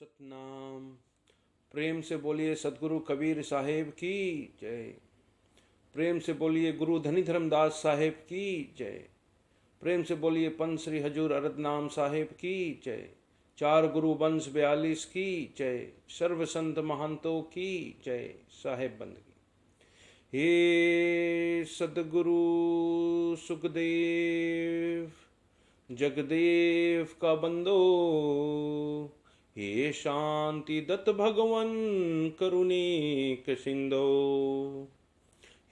सतनाम। प्रेम से बोलिए सदगुरु कबीर साहेब की जय। प्रेम से बोलिए गुरु धनी धर्मदास साहेब की जय। प्रेम से बोलिए पंत श्री हजूर अरदनाम साहेब की जय। चार गुरु वंश 42 की जय। सर्व संत महंतों की जय। साहेब बंदगी। हे सदगुरु सुखदेव जगदेव का बंदो, हे शांति दत्त भगवन करुणिक सिंधो,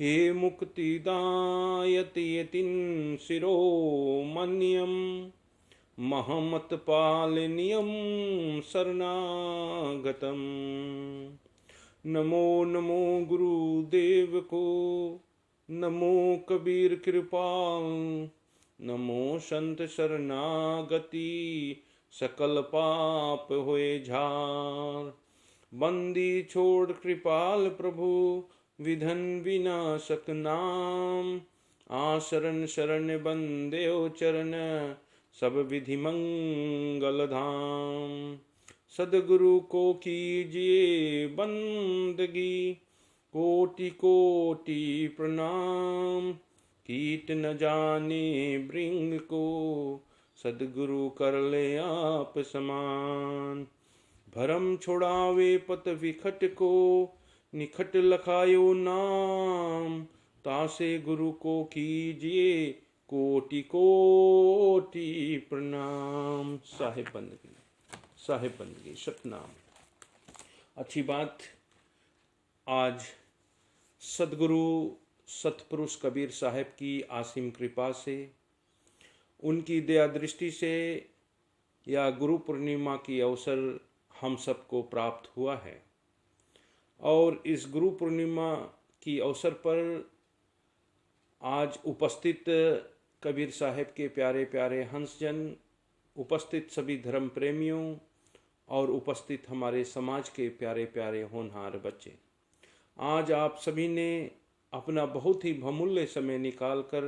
हे मुक्तिदायति यतिन शिरोमण्यम महमत पालनीयम शरणागतम। नमो नमो गुरुदेव को, नमो कबीर कृपाल, नमो संत शरणागति सकल पाप होए झार। बंदी छोड़ कृपाल प्रभु विधन विनाशक नाम। आशरण शरण बंदेओ चरण सब विधि मंगल धाम। सदगुरु को कीजिए बंदगी कोटि कोटि प्रणाम। कीट न जाने भृंग को सदगुरु कर ले आप समान। भरम छुड़ावे पत विखट को निखट लखायो नाम। तासे गुरु को कीजिए कोटि कोटि प्रणाम। साहेब बंदगी, साहेब बंदगी, सतनाम। अच्छी बात, आज सदगुरु सतपुरुष कबीर साहेब की आसिम कृपा से, उनकी दया दृष्टि से या गुरु पूर्णिमा की अवसर हम सबको प्राप्त हुआ है। और इस गुरु पूर्णिमा की अवसर पर आज उपस्थित कबीर साहेब के प्यारे प्यारे हंसजन, उपस्थित सभी धर्म प्रेमियों और उपस्थित हमारे समाज के प्यारे प्यारे होनहार बच्चे, आज आप सभी ने अपना बहुत ही बहुमूल्य समय निकालकर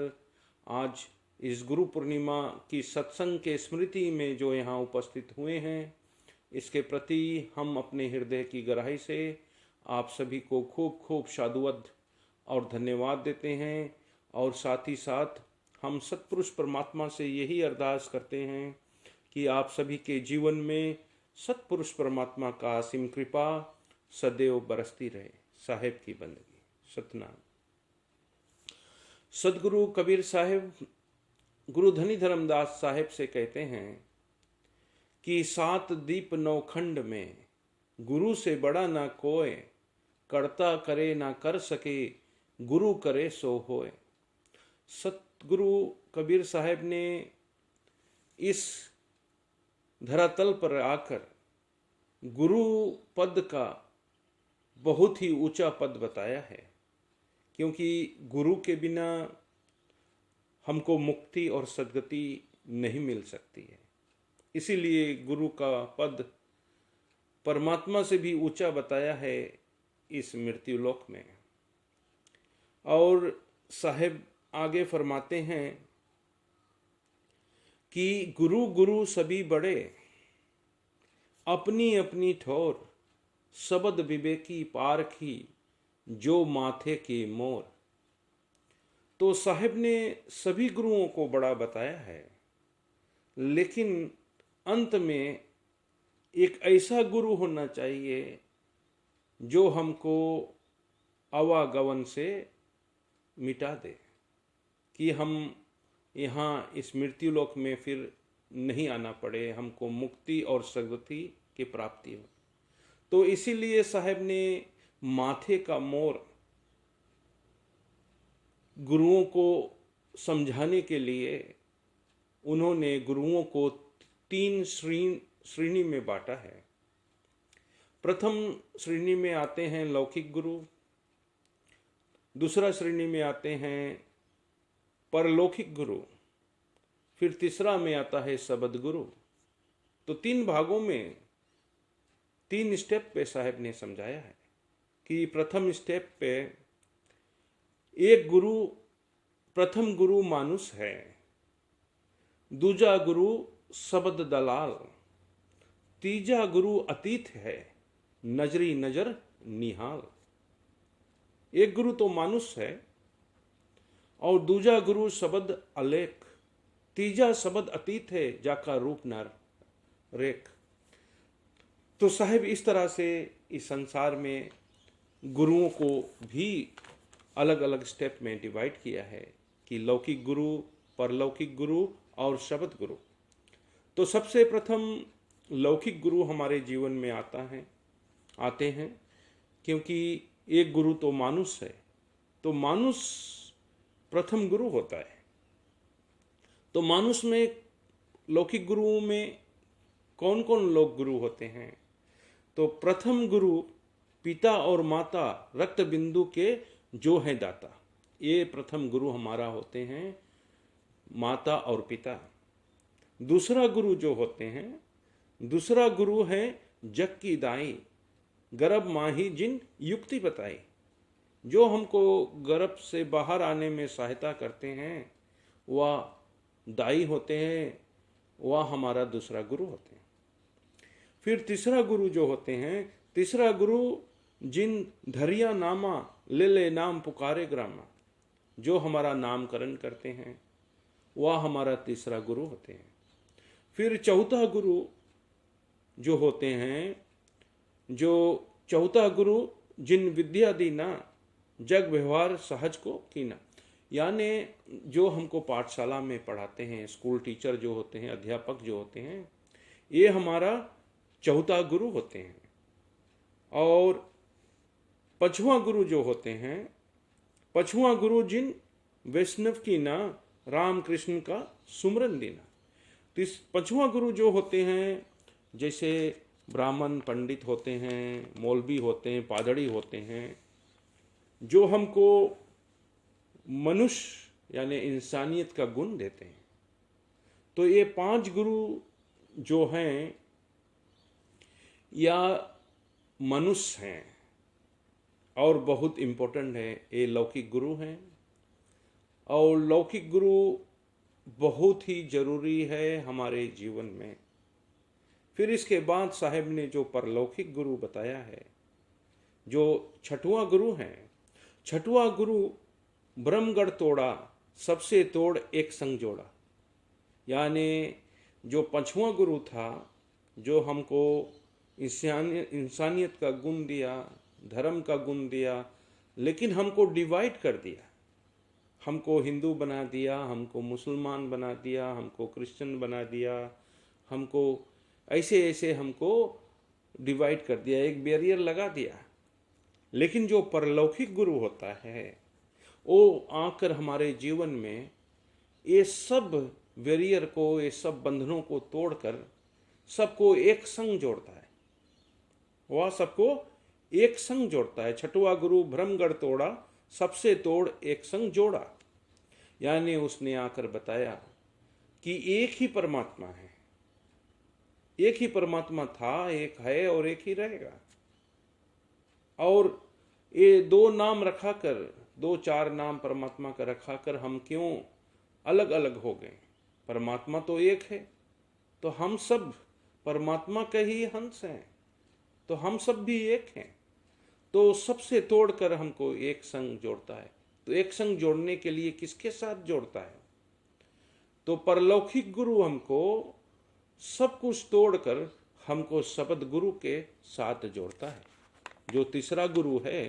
आज इस गुरु पूर्णिमा की सत्संग के स्मृति में जो यहाँ उपस्थित हुए हैं, इसके प्रति हम अपने हृदय की गहराई से आप सभी को खूब खूब साधुवाद और धन्यवाद देते हैं। और साथ ही साथ हम सतपुरुष परमात्मा से यही अरदास करते हैं कि आप सभी के जीवन में सतपुरुष परमात्मा का असीम कृपा सदैव बरसती रहे। साहेब की बंदगी, सतनाम। सदगुरु कबीर साहेब गुरु धनी धर्मदास साहेब से कहते हैं कि 7 दीप 9 खंड में गुरु से बड़ा ना कोय। करता करे ना कर सके गुरु करे सो होए। सतगुरु कबीर साहेब ने इस धरातल पर आकर गुरु पद का बहुत ही ऊंचा पद बताया है, क्योंकि गुरु के बिना हमको मुक्ति और सद्गति नहीं मिल सकती है। इसीलिए गुरु का पद परमात्मा से भी ऊंचा बताया है इस मृत्यु लोक में। और साहेब आगे फरमाते हैं कि गुरु गुरु सभी बड़े, अपनी अपनी ठोर, शब्द विवेकी पारखी जो माथे के मोर। तो साहेब ने सभी गुरुओं को बड़ा बताया है, लेकिन अंत में एक ऐसा गुरु होना चाहिए जो हमको आवागमन से मिटा दे, कि हम यहाँ इस मृत्यु लोक में फिर नहीं आना पड़े, हमको मुक्ति और सद्गति की प्राप्ति हो। तो इसीलिए साहेब ने माथे का मोर गुरुओं को समझाने के लिए उन्होंने गुरुओं को 3 श्रेणी में बांटा है। प्रथम श्रेणी में आते हैं लौकिक गुरु, दूसरा श्रेणी में आते हैं परलौकिक गुरु, फिर तीसरा में आता है शब्द गुरु। तो 3 भागों में 3 स्टेप पे साहेब ने समझाया है कि प्रथम स्टेप पे एक गुरु, प्रथम गुरु मानुष है, दूजा गुरु शब्द दलाल, तीजा गुरु अतीत है, नजरी नजर निहाल। एक गुरु तो मानुष है और दूजा गुरु शब्द अलेख, तीजा शब्द अतीत है, जाका रूप नर रेख। तो साहिब इस तरह से इस संसार में गुरुओं को भी अलग अलग स्टेप में डिवाइड किया है कि लौकिक गुरु, परलौकिक गुरु और शब्द गुरु। तो सबसे प्रथम लौकिक गुरु हमारे जीवन में आते हैं क्योंकि एक गुरु तो मानुष है, तो मानुष प्रथम गुरु होता है। तो मानुष में लौकिक गुरुओं में कौन कौन लोग गुरु होते हैं? तो प्रथम गुरु पिता और माता रक्त बिंदु के जो हैं दाता, ये प्रथम गुरु हमारा होते हैं, माता और पिता। दूसरा गुरु जो होते हैं, दूसरा गुरु है जग की दाई, गर्भ माही जिन युक्ति बताई। जो हमको गर्भ से बाहर आने में सहायता करते हैं वह दाई होते हैं, वह हमारा दूसरा गुरु होते हैं। फिर तीसरा गुरु जो होते हैं, तीसरा गुरु जिन धरिया नामा ले ले नाम पुकारे ग्रामा, जो हमारा नामकरण करते हैं वह हमारा तीसरा गुरु होते हैं। फिर चौथा गुरु जो होते हैं, जो चौथा गुरु जिन विद्या दीना जग व्यवहार सहज को कीना, यानी जो हमको पाठशाला में पढ़ाते हैं, स्कूल टीचर जो होते हैं, अध्यापक जो होते हैं, ये हमारा चौथा गुरु होते हैं। और पांचवा गुरु जो होते हैं, पांचवा गुरु जिन वैष्णव की ना राम कृष्ण का सुमरन देना। पांचवा गुरु जो होते हैं, जैसे ब्राह्मण पंडित होते हैं, मौलवी होते हैं, पादरी होते हैं, जो हमको मनुष्य यानी इंसानियत का गुण देते हैं। तो ये 5 गुरु जो हैं या मनुष्य हैं और बहुत इम्पोर्टेंट है, ये लौकिक गुरु हैं। और लौकिक गुरु बहुत ही जरूरी है हमारे जीवन में। फिर इसके बाद साहब ने जो परलौकिक गुरु बताया है, जो छठवां गुरु है, छठवां गुरु ब्रह्मगढ़ तोड़ा सबसे तोड़ एक संग जोड़ा। यानी जो पांचवा गुरु था, जो हमको इंसानियत का गुण दिया, धर्म का गुण दिया, लेकिन हमको डिवाइड कर दिया, हमको हिंदू बना दिया, हमको मुसलमान बना दिया, हमको क्रिश्चियन बना दिया, हमको ऐसे ऐसे हमको डिवाइड कर दिया, एक बैरियर लगा दिया। लेकिन जो परलौकिक गुरु होता है वो आकर हमारे जीवन में ये सब बैरियर को, ये सब बंधनों को तोड़कर सबको एक संग जोड़ता है। वह सबको एक संग जोड़ता है। छठवा गुरु ब्रह्मगढ़ तोड़ा सबसे तोड़ एक संग जोड़ा, यानी उसने आकर बताया कि एक ही परमात्मा है, एक ही परमात्मा था, एक है और एक ही रहेगा। और ये 2 नाम रखा कर, 2-4 नाम परमात्मा का रखा कर हम क्यों अलग अलग हो गए? परमात्मा तो एक है, तो हम सब परमात्मा के ही अंश हैं, तो हम सब भी एक हैं। तो सबसे तोड़कर हमको एक संग जोड़ता है। तो एक संग जोड़ने के लिए किसके साथ जोड़ता है? तो परलौकिक गुरु हमको सब कुछ तोड़कर हमको शब्द गुरु के साथ जोड़ता है। जो तीसरा गुरु है,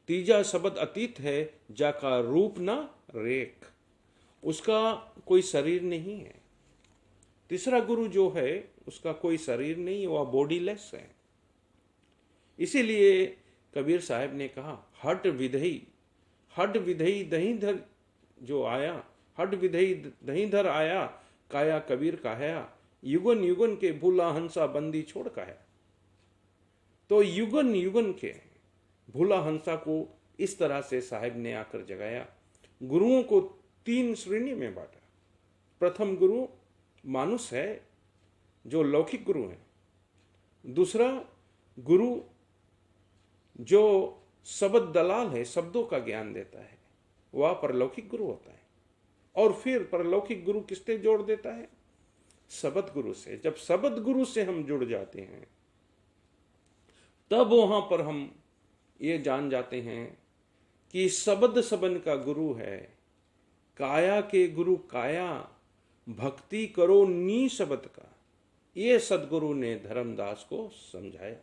तीजा शब्द अतीत है, जाका रूप न रेख, उसका कोई शरीर नहीं है। तीसरा गुरु जो है उसका कोई शरीर नहीं, वह बॉडीलेस है। इसीलिए कबीर साहब ने कहा, हट विधई दहीधर जो आया, हट विधई दहीधर आया, काया कबीर काया, युगन युगन के भूला हंसा बंदी छोड़ काया। तो युगन युगन के भूला हंसा को इस तरह से साहब ने आकर जगाया। गुरुओं को 3 श्रेणी में बांटा। प्रथम गुरु मानुष है, जो लौकिक गुरु है। दूसरा गुरु जो शब्द दलाल है, शब्दों का ज्ञान देता है, वह परलौकिक गुरु होता है। और फिर परलौकिक गुरु किससे जोड़ देता है? शब्द गुरु से। जब शब्द गुरु से हम जुड़ जाते हैं तब वहां पर हम ये जान जाते हैं कि शब्द सबन का गुरु है, काया के गुरु काया, भक्ति करो नी शब्द का। ये सदगुरु ने धर्मदास को समझाया।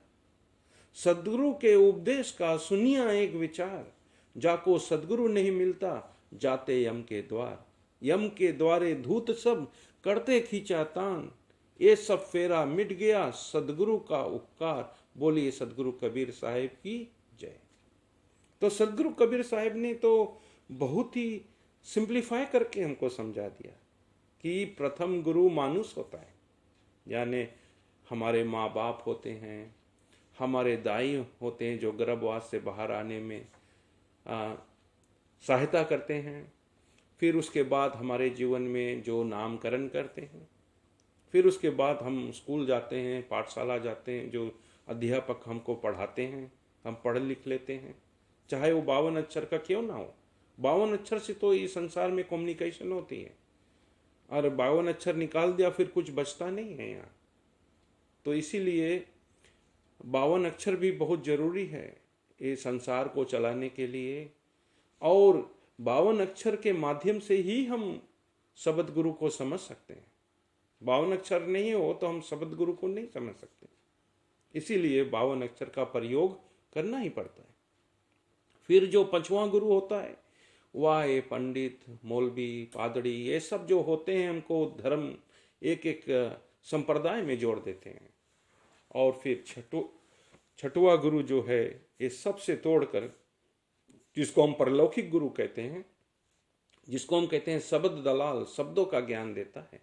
सदगुरु के उपदेश का सुनिया एक विचार, जाको सदगुरु नहीं मिलता जाते यम के द्वार। यम के द्वारे धूत सब करते खींचा तान, ये सब फेरा मिट गया सदगुरु का उपकार। बोलिए सदगुरु कबीर साहिब की जय। तो सदगुरु कबीर साहिब ने तो बहुत ही सिंप्लीफाई करके हमको समझा दिया कि प्रथम गुरु मानुष होता है, यानी हमारे माँ बाप होते हैं, हमारे दाई होते हैं जो गर्भवास से बाहर आने में सहायता करते हैं। फिर उसके बाद हमारे जीवन में जो नामकरण करते हैं, फिर उसके बाद हम स्कूल जाते हैं, पाठशाला जाते हैं, जो अध्यापक हमको पढ़ाते हैं, हम पढ़ लिख लेते हैं, चाहे वो 52 अक्षर का क्यों ना हो। 52 अक्षर से तो इस संसार में कम्युनिकेशन होती है, और 52 अक्षर निकाल दिया फिर कुछ बचता नहीं है यहाँ। तो इसीलिए 52 अक्षर भी बहुत जरूरी है ये संसार को चलाने के लिए, और 52 अक्षर के माध्यम से ही हम शब्द गुरु को समझ सकते हैं। 52 अक्षर नहीं हो तो हम शब्द गुरु को नहीं समझ सकते, इसीलिए 52 अक्षर का प्रयोग करना ही पड़ता है। फिर जो 5वां गुरु होता है वह ये पंडित, मौलवी, पादरी, ये सब जो होते हैं हमको धर्म एक एक संप्रदाय में जोड़ देते हैं। और फिर छठवां गुरु जो है ये सबसे तोड़कर, जिसको हम परलौकिक गुरु कहते हैं, जिसको हम कहते हैं शब्द दलाल, शब्दों का ज्ञान देता है।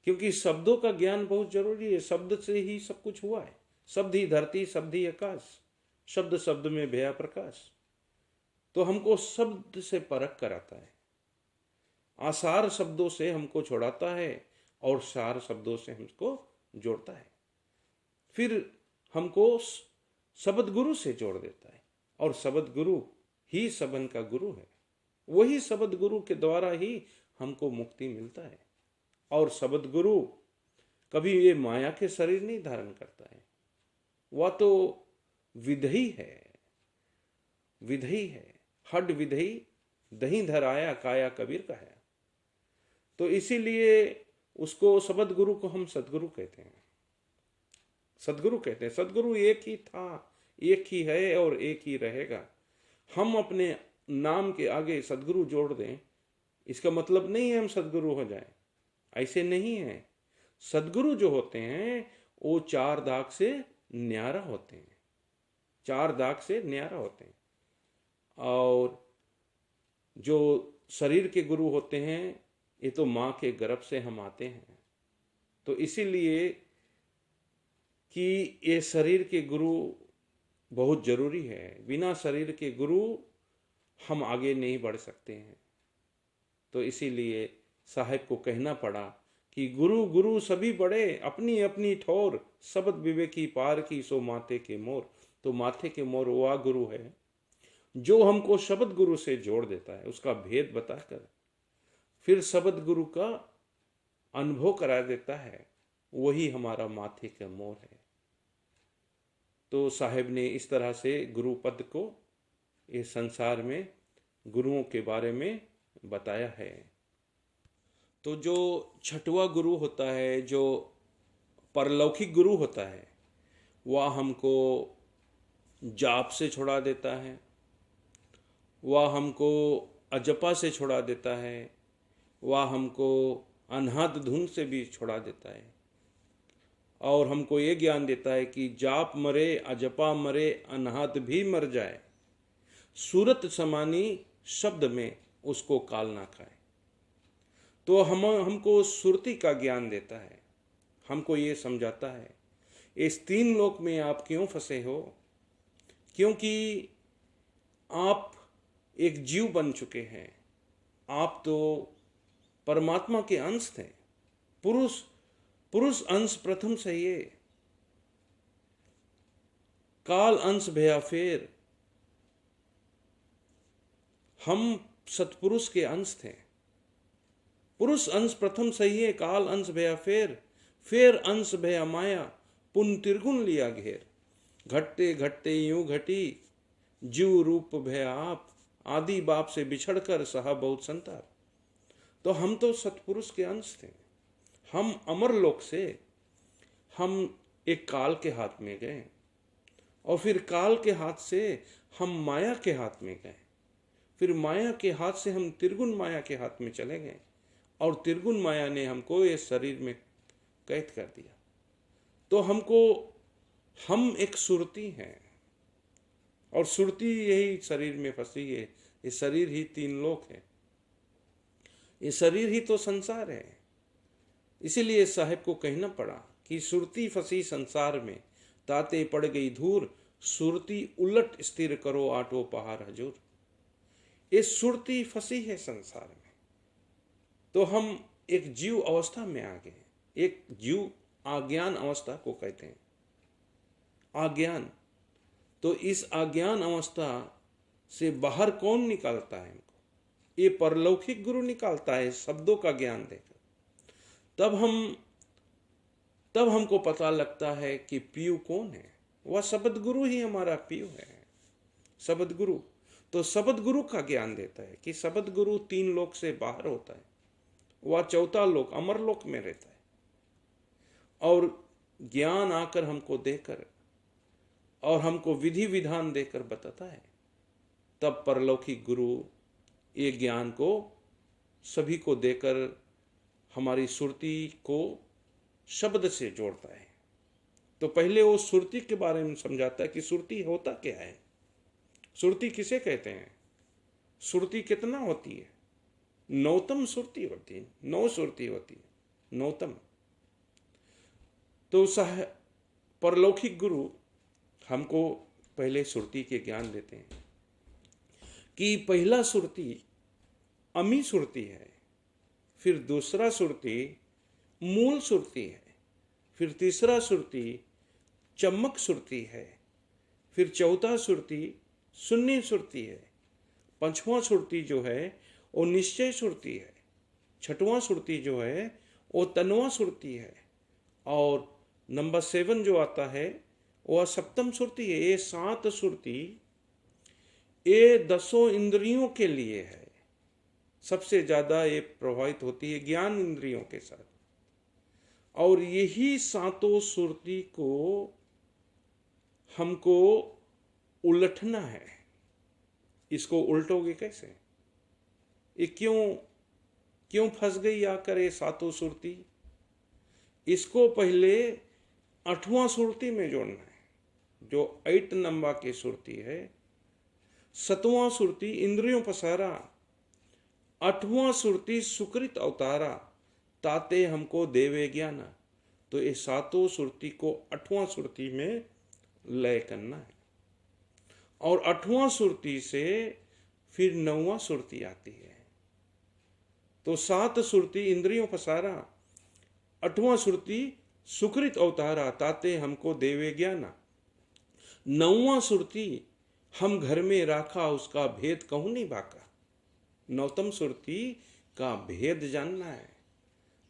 क्योंकि शब्दों का ज्ञान बहुत जरूरी है, शब्द से ही सब कुछ हुआ है। शब्द ही धरती, शब्द ही आकाश, शब्द शब्द में भया प्रकाश। तो हमको शब्द से परख कराता है, आसार शब्दों से हमको छोड़ाता है और सार शब्दों से हमको जोड़ता है। फिर हमको शब्द गुरु से जोड़ देता है, और शब्द गुरु ही सबन का गुरु है। वही शब्द गुरु के द्वारा ही हमको मुक्ति मिलता है। और शब्द गुरु कभी ये माया के शरीर नहीं धारण करता है, वह तो विधेयी है, विधेयी है, हड विधेयी दही धर आया काया कबीर कहाया। तो इसीलिए उसको शब्द गुरु को हम सदगुरु कहते हैं, सदगुरु कहते हैं। सदगुरु एक ही था, एक ही है और एक ही रहेगा। हम अपने नाम के आगे सदगुरु जोड़ दें, इसका मतलब नहीं है हम सदगुरु हो जाएं, ऐसे नहीं है। सदगुरु जो होते हैं वो 4 दाग से न्यारा होते हैं, 4 दाग से न्यारा होते हैं। और जो शरीर के गुरु होते हैं ये तो माँ के गर्भ से हम आते हैं। तो इसीलिए कि ये शरीर के गुरु बहुत जरूरी है, बिना शरीर के गुरु हम आगे नहीं बढ़ सकते हैं। तो इसीलिए साहिब को कहना पड़ा कि गुरु गुरु सभी बड़े, अपनी अपनी ठोर, शब्द विवेकी पार की सो माथे के मोर। तो माथे के मोर वह गुरु है जो हमको शब्द गुरु से जोड़ देता है, उसका भेद बताकर फिर शब्द गुरु का अनुभव करा देता है, वही हमारा माथे का मोर है। तो साहिब ने इस तरह से गुरु पद को इस संसार में गुरुओं के बारे में बताया है। तो जो छठवां गुरु होता है, जो परलौकिक गुरु होता है, वह हमको जाप से छुड़ा देता है, वह हमको अजपा से छुड़ा देता है, वह हमको अनहद धुन से भी छुड़ा देता है, और हमको ये ज्ञान देता है कि जाप मरे, अजपा मरे, अनहद भी मर जाए, सूरत समानी शब्द में उसको काल ना खाए। तो हमको सुरती का ज्ञान देता है, हमको ये समझाता है इस 3 लोक में आप क्यों फंसे हो, क्योंकि आप एक जीव बन चुके हैं, आप तो परमात्मा के अंश थे, पुरुष अंश प्रथम से ये काल अंश भया फेर, हम सतपुरुष के अंश थे। पुरुष अंश प्रथम सही काल अंश भया फेर अंश भया माया पुन त्रिगुण लिया घेर। घटते घटते यूं घटी जीव रूप भया आप, आदि बाप से बिछड़कर सहा बहुत संताप। तो हम तो सतपुरुष के अंश थे, हम अमर लोक से हम एक काल के हाथ में गए और फिर काल के हाथ से हम माया के हाथ में गए, फिर माया के हाथ से हम त्रिगुण माया के हाथ में चले गए और त्रिगुण माया ने हमको ये शरीर में कैद कर दिया। तो हम एक सुरती हैं और सुरती यही शरीर में फंसी है। ये शरीर ही तीन लोक है, ये शरीर ही तो संसार है। इसीलिए साहेब को कहना पड़ा कि सुरती फंसी संसार में, ताते पड़ गई धूर, सुरती उलट स्थिर करो आठों पहाड़ हजूर। ये सुरती फंसी है संसार में, तो हम एक जीव अवस्था में आ गए। एक जीव अज्ञान अवस्था को कहते हैं, अज्ञान। तो इस अज्ञान अवस्था से बाहर कौन निकालता है हमको? ये परलौकिक गुरु निकालता है, शब्दों का ज्ञान देकर। तब हमको पता लगता है कि पीयू कौन है। वह शब्द गुरु ही हमारा पीयू है, शब्द गुरु। तो शब्द गुरु का ज्ञान देता है कि शब्द गुरु तीन लोक से बाहर होता है, वह चौथा लोक अमर लोक में रहता है और ज्ञान आकर हमको देकर और हमको विधि विधान देकर बताता है। तब परलौकिक गुरु ये ज्ञान को सभी को देकर हमारी सुरती को शब्द से जोड़ता है। तो पहले वो सुरती के बारे में समझाता है कि सुरती होता क्या है, सुरती किसे कहते हैं, सुरती कितना होती है। नौतम सुरती होती है, 9 सुरती होती है, नौतम। तो परलौकिक गुरु हमको पहले सुरती के ज्ञान देते हैं कि पहला सुरती अमी सुरती है, फिर दूसरा सुरती मूल सुरती है, फिर तीसरा सुरती चमक सुरती है, फिर चौथा सुरती शून्य सुरती है, पांचवा सुरती जो है वो निश्चय सुरती है, छठवां सुरती जो है वो तनवा सुरती है और नंबर 7 जो आता है वह सप्तम सुरती है। ये 7 सुरती ये 10 इंद्रियों के लिए है। सबसे ज्यादा ये प्रभावित होती है ज्ञान इंद्रियों के साथ और यही 7 सुरती को हमको उलटना है। इसको उल्टोगे कैसे? ये क्यों फंस गई आकर ये 7 सुरती? इसको पहले 8वां सुरती में जोड़ना है जो 8 नंबर की सुरती है। 7वां सुरती इंद्रियों पसारा, 8वां सुरती सुकृत अवतारा, ताते हमको देवे ज्ञाना। तो ये 7 सुरती को 8वां सुरती में लय करना है और 8वां सुरती से फिर 9वां सुरती आती है। तो 7 सुरती इंद्रियों पसारा, 8वां सुरती सुकृत अवतारा, ताते हमको देवे ज्ञाना। 9वां सुरती हम घर में राखा, उसका भेद कहूं नहीं बाका। 9तम सुरती का भेद जानना है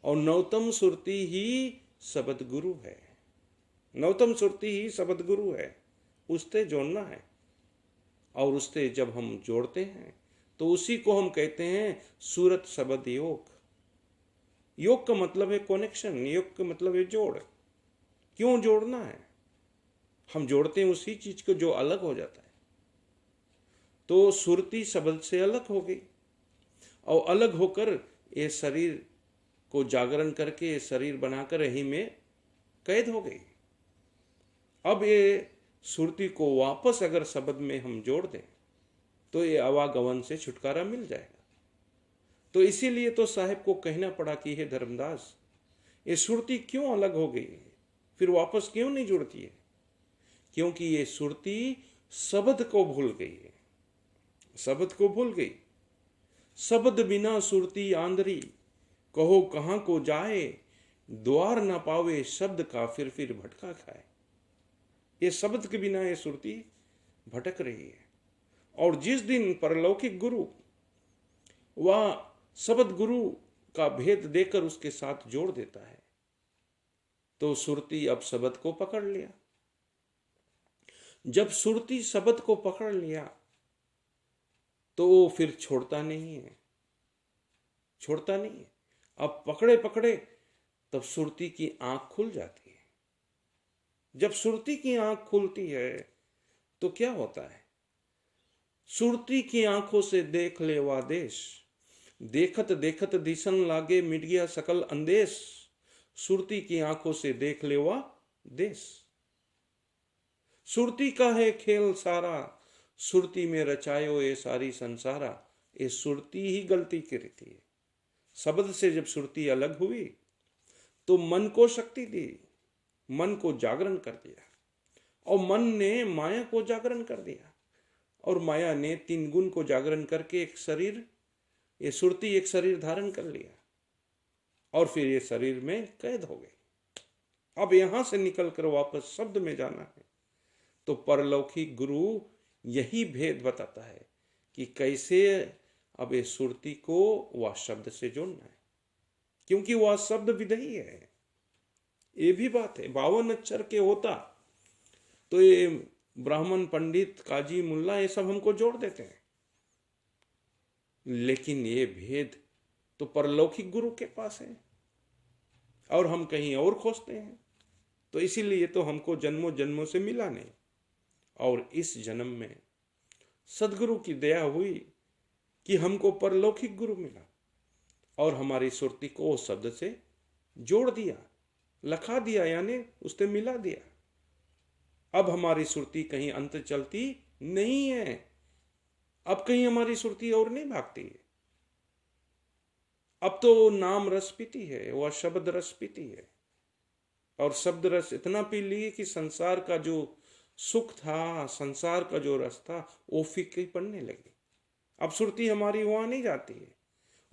और 9तम सुरती ही शब्द गुरु है। 9तम सुरती ही शब्द गुरु है, उससे जोड़ना है और उससे जब हम जोड़ते हैं तो उसी को हम कहते हैं सूरत शब्द योग। योग का मतलब है कनेक्शन, योग का मतलब है जोड़। क्यों जोड़ना है? हम जोड़ते हैं उसी चीज को जो अलग हो जाता है। तो सुरती शब्द से अलग हो गई और अलग होकर ये शरीर को जागरण करके ये शरीर बनाकर यही में कैद हो गई। अब ये सुरती को वापस अगर शब्द में हम जोड़ दें तो ये आवागमन से छुटकारा मिल जाएगा। तो इसीलिए तो साहेब को कहना पड़ा कि हे धर्मदास, ये सुरती क्यों अलग हो गई, फिर वापस क्यों नहीं जुड़ती है? क्योंकि ये सुरती शब्द को भूल गई है, शब्द को भूल गई। शब्द बिना सुरती आंधरी, कहो कहां को जाए, द्वार ना पावे शब्द का फिर भटका खाए। ये शब्द के बिना ये सुरती भटक रही है और जिस दिन परलौकिक गुरु व शब्द गुरु का भेद देकर उसके साथ जोड़ देता है। तो सुरती अब शब्द को पकड़ लिया। जब सुरती शब्द को पकड़ लिया तो वो फिर छोड़ता नहीं है, छोड़ता नहीं है। अब पकड़े पकड़े तब सुरती की आंख खुल जाती है। जब सुरती की आंख खुलती है तो क्या होता है? सुरती की आंखों से देख ले वा देश, देखत देखत दिसन लागे मिट गया सकल अंदेश। सुरती की आंखों से देख ले वा देश। सुरती का है खेल सारा, सुरती में रचायो ये सारी संसारा। ये सुरती ही गलती करती है। शब्द से जब सुरती अलग हुई तो मन को शक्ति दी, मन को जागरण कर दिया, और मन ने माया को जागरण कर दिया, और माया ने तीन गुण को जागरण करके एक शरीर, ये सुरती एक शरीर धारण कर लिया, और फिर ये शरीर में कैद हो गई। अब यहां से निकलकर वापस शब्द में जाना है। तो परलौकिक गुरु यही भेद बताता है कि कैसे अब ये सुरती को वह शब्द से जोड़ना है, क्योंकि वह शब्द विधेय है। ये भी बात है, 52 अक्षर के होता तो ये ब्राह्मण पंडित काजी मुल्ला ये सब हमको जोड़ देते हैं, लेकिन ये भेद तो परलौकिक गुरु के पास है और हम कहीं और खोजते हैं। तो इसीलिए तो हमको जन्मों जन्मों से मिला नहीं, और इस जन्म में सदगुरु की दया हुई कि हमको परलौकिक गुरु मिला और हमारी सुरती को उस शब्द से जोड़ दिया, लखा दिया, यानी उससे मिला दिया। अब हमारी सुरती कहीं अंत चलती नहीं है, अब कहीं हमारी सुरती और नहीं भागती है। अब तो नाम रस पीती है, वह शब्द रस पीती है, और शब्द रस इतना पी लिए कि संसार का जो सुख था, संसार का जो रस था, वो फीकी पड़ने लगी। अब सुरती हमारी वहां नहीं जाती है,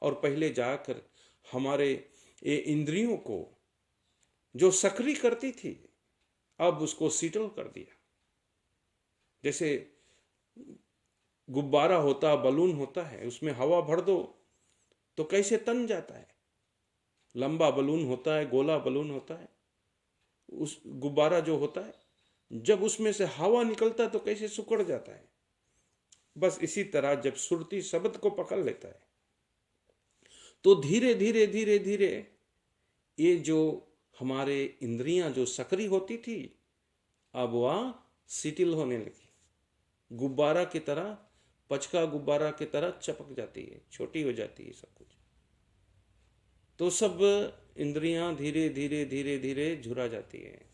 और पहले जाकर हमारे ये इंद्रियों को जो सक्रिय करती थी अब उसको शीतल कर दिया। जैसे गुब्बारा होता, बलून होता है, उसमें हवा भर दो तो कैसे तन जाता है। लंबा बलून होता है, गोला बलून होता है, उस गुब्बारा जो होता है जब उसमें से हवा निकलता है तो कैसे सिकुड़ जाता है। बस इसी तरह जब सुरती शब्द को पकड़ लेता है तो धीरे धीरे धीरे धीरे ये जो हमारे इंद्रियां जो सक्रिय होती थी अब वह शिथिल होने लगी, गुब्बारा की तरह, पचका गुब्बारा की तरह चपक जाती है, छोटी हो जाती है सब कुछ। तो सब इंद्रियां धीरे धीरे धीरे धीरे झुरा जाती है।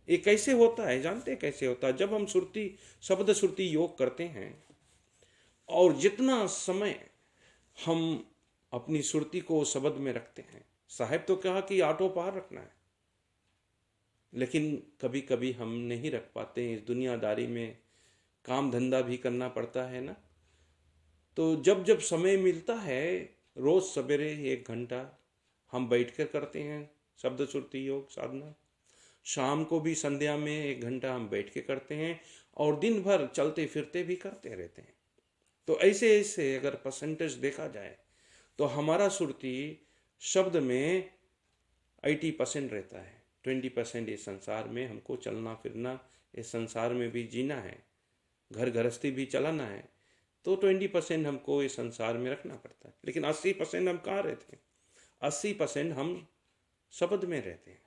ये कैसे होता है? जानते हैं कैसे होता है? जब हम सुरती शब्द सुरती योग करते हैं और जितना समय हम अपनी सुरती को शब्द में रखते हैं, साहब तो कहा कि आटो पार रखना है, लेकिन कभी कभी हम नहीं रख पाते। इस दुनियादारी में काम धंधा भी करना पड़ता है ना, तो जब जब समय मिलता है रोज सवेरे 1 घंटा हम बैठ कर करते हैं शब्द सुरती योग साधना, शाम को भी संध्या में 1 घंटा हम बैठ के करते हैं, और दिन भर चलते फिरते भी करते रहते हैं। तो ऐसे ऐसे अगर परसेंटेज देखा जाए तो हमारा सुरती शब्द में 80% रहता है, 20% ये संसार में हमको चलना फिरना, इस संसार में भी जीना है, घर गृहस्थी भी चलाना है, तो 20% हमको इस संसार में रखना पड़ता है। लेकिन 80% हम कहाँ रहते हैं? 80% हम शब्द में रहते हैं।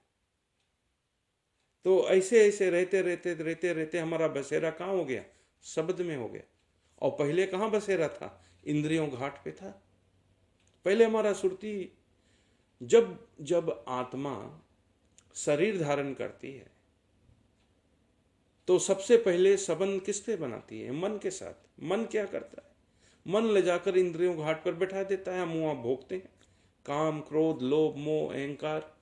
तो ऐसे ऐसे रहते रहते रहते रहते हमारा बसेरा कहाँ हो गया? शब्द में हो गया। और पहले कहाँ बसेरा था? इंद्रियों घाट पे था। पहले हमारा सुरती जब जब आत्मा शरीर धारण करती है तो सबसे पहले संबंध किससे बनाती है? मन के साथ। मन क्या करता है? मन ले जाकर इंद्रियों घाट पर बैठा देता है, हम वहां भोगते हैं। काम, क्रोध, लोभ, मोह, अहंकार,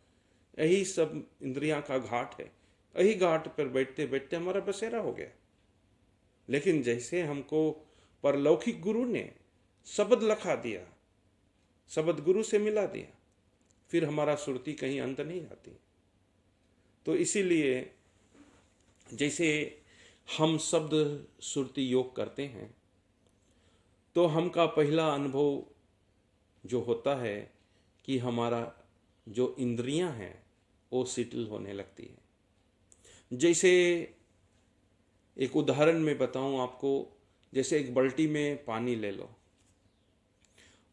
यही सब इंद्रियां का घाट है। यही घाट पर बैठते बैठते हमारा बसेरा हो गया। लेकिन जैसे हमको परलौकिक गुरु ने शब्द लखा दिया, शब्द गुरु से मिला दिया, फिर हमारा सुरती कहीं अंत नहीं जाती। तो इसीलिए जैसे हम शब्द सुरती योग करते हैं तो हमका पहला अनुभव जो होता है कि हमारा जो इंद्रियां हैं वो शिथिल होने लगती है। जैसे एक उदाहरण में बताऊं आपको, जैसे एक बाल्टी में पानी ले लो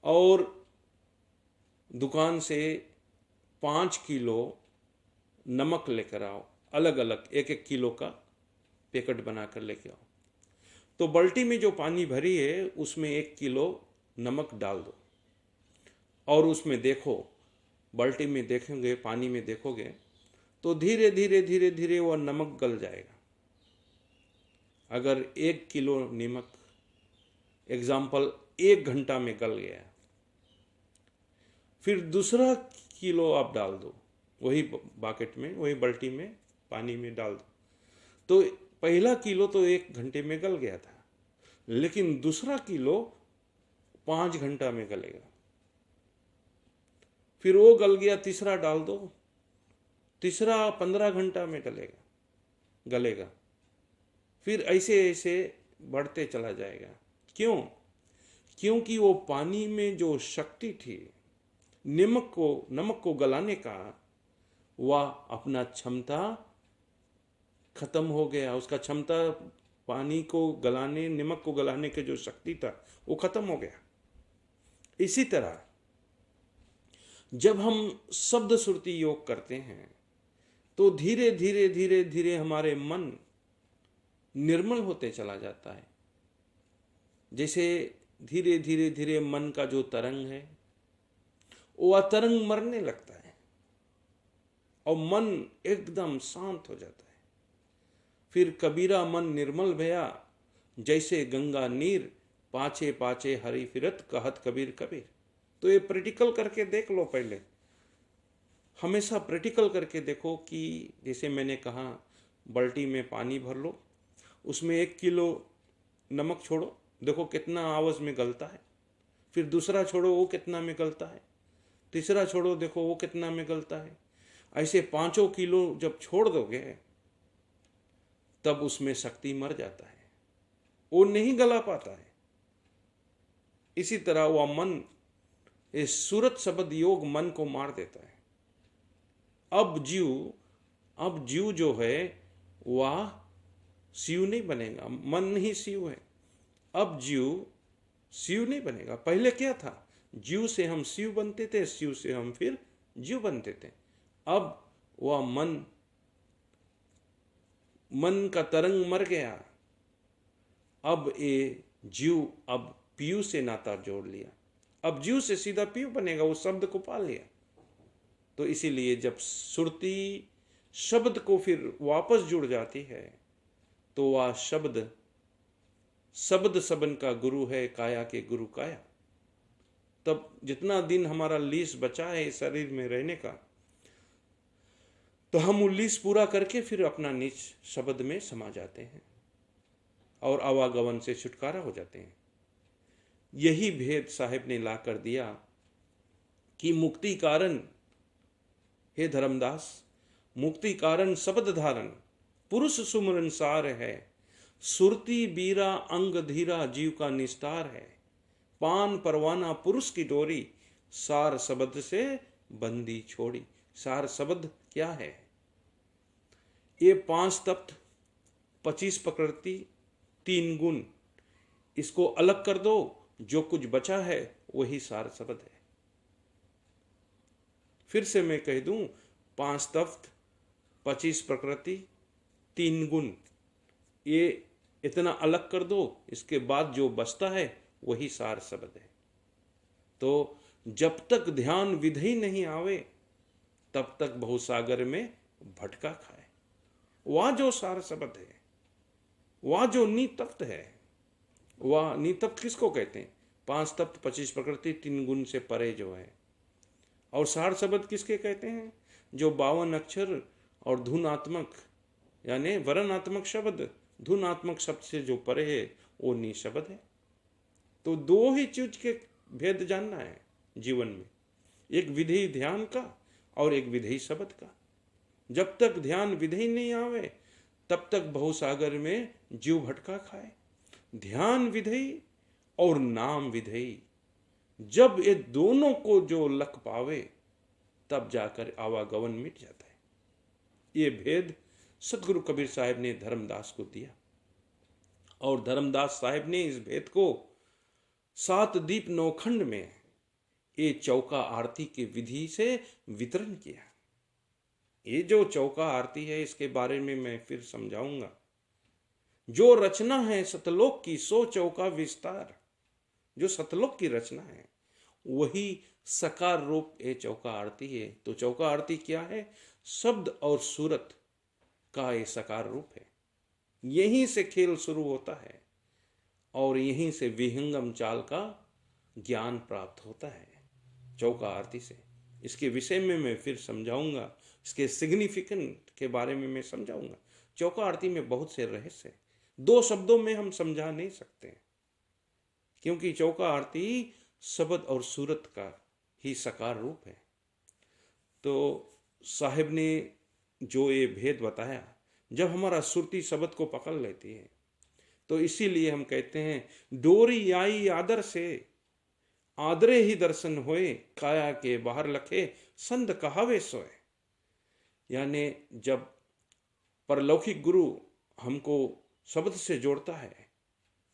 और दुकान से 5 किलो नमक लेकर आओ, अलग अलग 1-1 किलो का पैकेट बनाकर लेके आओ। तो बाल्टी में जो पानी भरी है उसमें 1 किलो नमक डाल दो और उसमें देखो, बाल्टी में देखेंगे, पानी में देखोगे तो धीरे धीरे धीरे धीरे वह नमक गल जाएगा। अगर 1 किलो नमक एग्जाम्पल 1 घंटा में गल गया, फिर दूसरा किलो आप डाल दो वही बाकेट में, वही बाल्टी में पानी में डाल दो, तो पहला किलो तो 1 घंटे में गल गया था, लेकिन दूसरा किलो 5 घंटा में गलेगा। फिर वो गल गया, तीसरा डाल दो, तीसरा 15 घंटा में गलेगा। फिर ऐसे ऐसे बढ़ते चला जाएगा। क्यों? क्योंकि वो पानी में जो शक्ति थी नमक को गलाने का, वह अपना क्षमता खत्म हो गया। उसका क्षमता पानी को गलाने, नमक को गलाने के जो शक्ति था वो खत्म हो गया। इसी तरह जब हम शब्द सुरती योग करते हैं तो धीरे धीरे धीरे धीरे हमारे मन निर्मल होते चला जाता है। जैसे धीरे धीरे धीरे मन का जो तरंग है वो तरंग मरने लगता है और मन एकदम शांत हो जाता है। फिर कबीरा मन निर्मल भया, जैसे गंगा नीर, पाछे पाछे हरि फिरत, कहत कबीर कबीर। तो ये प्रैक्टिकल करके देख लो। पहले हमेशा प्रैक्टिकल करके देखो कि जैसे मैंने कहा, बाल्टी में पानी भर लो, उसमें 1 किलो नमक छोड़ो, देखो कितना आवाज में गलता है। फिर दूसरा छोड़ो, वो कितना में गलता है। तीसरा छोड़ो, देखो वो कितना में गलता है। ऐसे 5 किलो जब छोड़ दोगे तब उसमें शक्ति मर जाता है, वो नहीं गला पाता है। इसी तरह वह मन, ये सूरत शब्द योग मन को मार देता है। अब जीव जो है वह शिव नहीं बनेगा, मन ही शिव है। अब जीव शिव नहीं बनेगा। पहले क्या था? जीव से हम शिव बनते थे, शिव से हम फिर जीव बनते थे। अब वह मन का तरंग मर गया। अब ये जीव अब पीयू से नाता जोड़ लिया, अब जीव से सीधा पीयू बनेगा, वो शब्द को पा लिया। तो इसीलिए जब सुरती शब्द को फिर वापस जुड़ जाती है तो वह शब्द सबन का गुरु है, काया के गुरु काया। तब जितना दिन हमारा लीस बचा है इस शरीर में रहने का, तो हम वो लीस पूरा करके फिर अपना नीच शब्द में समा जाते हैं और आवागमन से छुटकारा हो जाते हैं। यही भेद साहिब ने ला कर दिया कि मुक्ति कारण, हे धर्मदास, मुक्ति कारण शब्द धारण, पुरुष सुमरन सार है, सुरती बीरा अंग धीरा जीव का निस्तार है, पान परवाना पुरुष की डोरी, सार शब्द से बंदी छोड़ी। सार शब्द क्या है? ये 5 तत्व, 25 प्रकृति, 3 गुण, इसको अलग कर दो, जो कुछ बचा है वही सार शब्द है। फिर से मैं कह दूं, 5 तत्व, 25 प्रकृति, 3 गुण, ये इतना अलग कर दो, इसके बाद जो बचता है वही सार शब्द है। तो जब तक ध्यान विधि नहीं आवे तब तक बहुसागर में भटका खाए। वह जो सार शब्द है, वह जो नितप्त है, वह नितप्त किसको कहते हैं? 5 तत्व, 25 प्रकृति, 3 गुण से परे जो है। और सार शब्द किसके कहते हैं? जो 52 अक्षर और धुनात्मक यानी वर्णात्मक शब्द, धुनात्मक शब्द से जो परे है वो नी शब्द है। तो 2 ही चीज के भेद जानना है जीवन में, एक विधि ध्यान का और एक विधि शब्द का। जब तक ध्यान विधि नहीं आवे तब तक बहुसागर में जीव भटका खाए। ध्यान विधि और नाम विधि, जब ये दोनों को जो लख पावे तब जाकर आवागमन मिट जाता है। ये भेद सतगुरु कबीर साहब ने धर्मदास को दिया और धर्मदास साहब ने इस भेद को 7 दीप नौखंड में ये चौका आरती की विधि से वितरण किया। ये जो चौका आरती है इसके बारे में मैं फिर समझाऊंगा। जो रचना है सतलोक की सो चौका विस्तार, जो सतलोक की रचना है वही सकार रूप ये चौका आरती है। तो चौका आरती क्या है? शब्द और सूरत का ये सकार रूप है। यहीं से खेल शुरू होता है और यहीं से विहंगम चाल का ज्ञान प्राप्त होता है चौका आरती से। इसके विषय में मैं फिर समझाऊंगा, इसके सिग्निफिकेंट के बारे में मैं समझाऊंगा। चौका आरती में बहुत से रहस्य हैं, 2 शब्दों में हम समझा नहीं सकते, क्योंकि चौका आरती शब्द और सूरत का ही सकार रूप है। तो साहिब ने जो ये भेद बताया, जब हमारा सुरती शब्द को पकड़ लेती है तो इसीलिए हम कहते हैं डोरी आई आदर से आदरे ही दर्शन होए, काया के बाहर लखे संत कहावे सोए। यानी जब परलौकिक गुरु हमको शब्द से जोड़ता है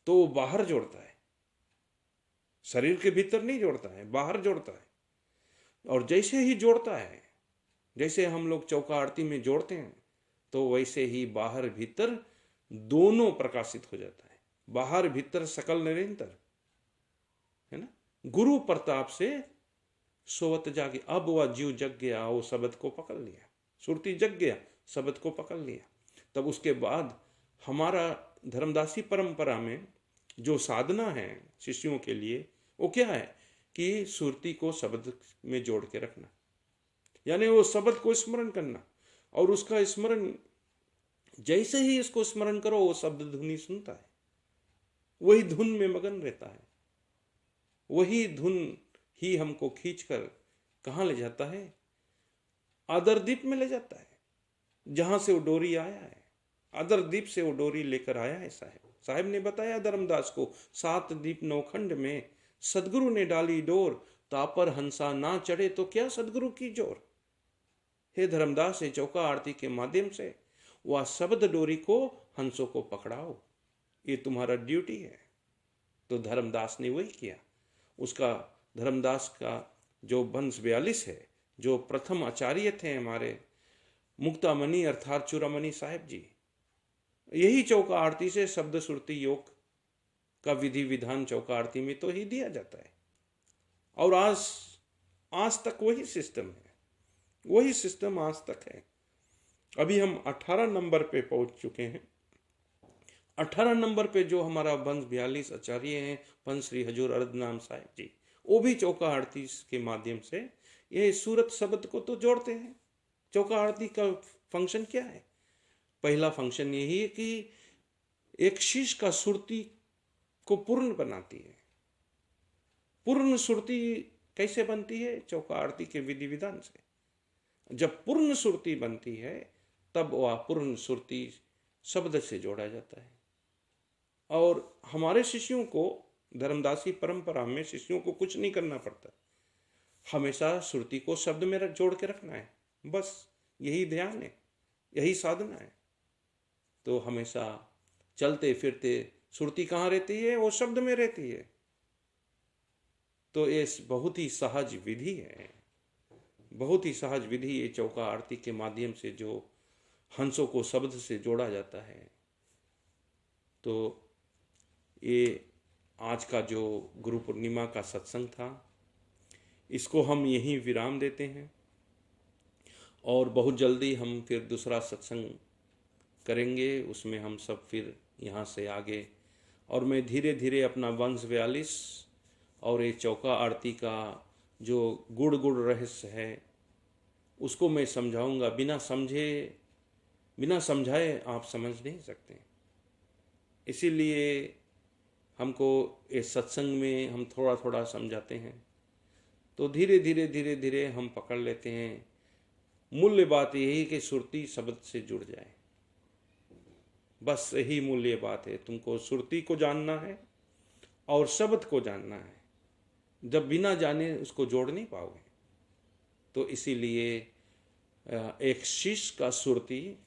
तो वो बाहर जोड़ता है, शरीर के भीतर नहीं जोड़ता है, बाहर जोड़ता है। और जैसे ही जोड़ता है, जैसे हम लोग चौका आरती में जोड़ते हैं तो वैसे ही बाहर भीतर दोनों प्रकाशित हो जाता है। बाहर भीतर सकल निरंतर, है ना। गुरु प्रताप से सोवत जागे, अब वह जीव जग गया, वो शब्द को पकड़ लिया, सुरती जग गया, शब्द को पकड़ लिया। तब उसके बाद हमारा धर्मदासी परंपरा में जो साधना है शिष्यों के लिए वो क्या है कि सुरती को शब्द में जोड़ के रखना, यानी वो शब्द को स्मरण करना। और उसका स्मरण जैसे ही इसको स्मरण करो वो शब्द धुनी सुनता है, वही धुन में मगन रहता है। वही धुन ही हमको खींचकर कहाँ ले जाता है? आदरदीप में ले जाता है, जहां से वो डोरी आया है। आदरदीप से वो डोरी लेकर आया है साहिब ने बताया धर्मदास को, 7 दीप नौखंड में सदगुरु ने डाली डोर, तापर हंसा ना चढ़े तो क्या सदगुरु की जोर। हे धर्मदास, ये चौका आरती के माध्यम से वह शब्द डोरी को हंसों को पकड़ाओ, ये तुम्हारा ड्यूटी है। तो धर्मदास ने वही किया। उसका धर्मदास का जो वंश 42 है, जो प्रथम आचार्य थे हमारे मुक्तामणि अर्थात चूड़ामणि साहिब जी, यही चौका आरती से शब्द सुरती योग का विधि विधान चौका आरती में तो ही दिया जाता है। और आज तक वही सिस्टम है, वही सिस्टम आज तक है। अभी हम 18 नंबर पे पहुंच चुके हैं। 18 नंबर पे जो हमारा वंश 42 आचार्य हैं, पंच श्री हजूर अर्धनाम साहिब जी, वो भी चौका आरती के माध्यम से ये सूरत शब्द को तो जोड़ते हैं। चौका आरती का फंक्शन क्या है? पहला फंक्शन यही है कि एक शीश का सुरती को पूर्ण बनाती है। पूर्ण सुरती कैसे बनती है? चौका आरती के विधि विधान से। जब पूर्ण सुरती बनती है तब वह पूर्ण सुरती शब्द से जोड़ा जाता है। और हमारे शिष्यों को धर्मदासी परंपरा में शिष्यों को कुछ नहीं करना पड़ता, हमेशा सुरती को शब्द में जोड़ के रखना है, बस यही ध्यान है, यही साधना है। तो हमेशा चलते फिरते सुरती कहाँ रहती है? वो शब्द में रहती है। तो ये बहुत ही सहज विधि है, बहुत ही सहज विधि। ये चौका आरती के माध्यम से जो हंसों को शब्द से जोड़ा जाता है। तो ये आज का जो गुरु पूर्णिमा का सत्संग था, इसको हम यहीं विराम देते हैं और बहुत जल्दी हम फिर दूसरा सत्संग करेंगे। उसमें हम सब फिर यहाँ से आगे, और मैं धीरे धीरे अपना वंश 42 और ये चौका आरती का जो गुड़ रहस्य है उसको मैं समझाऊंगा। बिना समझाए आप समझ नहीं सकते। इसीलिए हमको इस सत्संग में हम थोड़ा थोड़ा समझाते हैं, तो धीरे धीरे हम पकड़ लेते हैं। मूल्य बात यही कि सुरती शब्द से जुड़ जाए, बस यही मूल्य बात है। तुमको सुरती को जानना है और शब्द को जानना है, जब बिना जाने उसको जोड़ नहीं पाओगे। तो इसीलिए एक शिष्य का सुरती,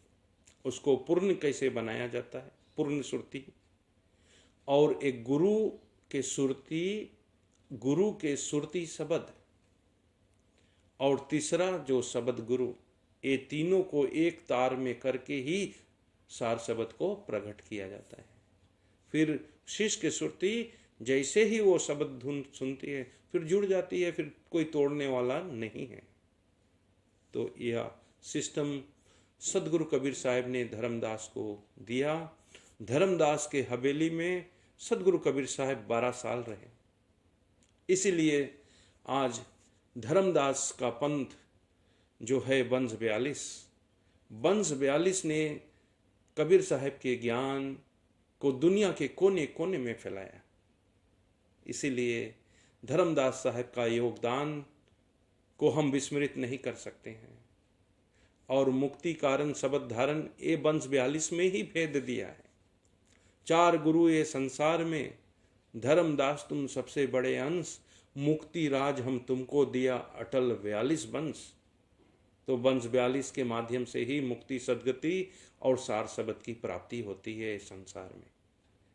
उसको पूर्ण कैसे बनाया जाता है, पूर्ण सुरती, और एक गुरु के सुरती, गुरु के सुरती शब्द, और तीसरा जो शब्द गुरु, ये तीनों को एक तार में करके ही सार शब्द को प्रकट किया जाता है। फिर शिष्य की सुरती जैसे ही वो शब्द धुन सुनती है फिर जुड़ जाती है, फिर कोई तोड़ने वाला नहीं है। तो यह सिस्टम सदगुरु कबीर साहब ने धर्मदास को दिया। धर्मदास के हवेली में सदगुरु कबीर साहब 12 साल रहे। इसीलिए आज धर्मदास का पंथ जो है वंश 42 ने कबीर साहब के ज्ञान को दुनिया के कोने कोने में फैलाया। इसीलिए धर्मदास साहब का योगदान को हम विस्मृत नहीं कर सकते हैं। और मुक्ति कारण शब्द धारण ये वंश 42 में ही भेद दिया है। 4 गुरु ये संसार में, धर्मदास तुम सबसे बड़े अंश, मुक्ति राज हम तुमको दिया अटल 42 वंश। तो वंश 42 के माध्यम से ही मुक्ति, सदगति और सार शब्द की प्राप्ति होती है इस संसार में।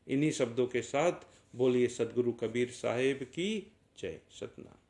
इन्हीं शब्दों के साथ बोलिए सदगुरु कबीर साहेब की जय। सतनाम।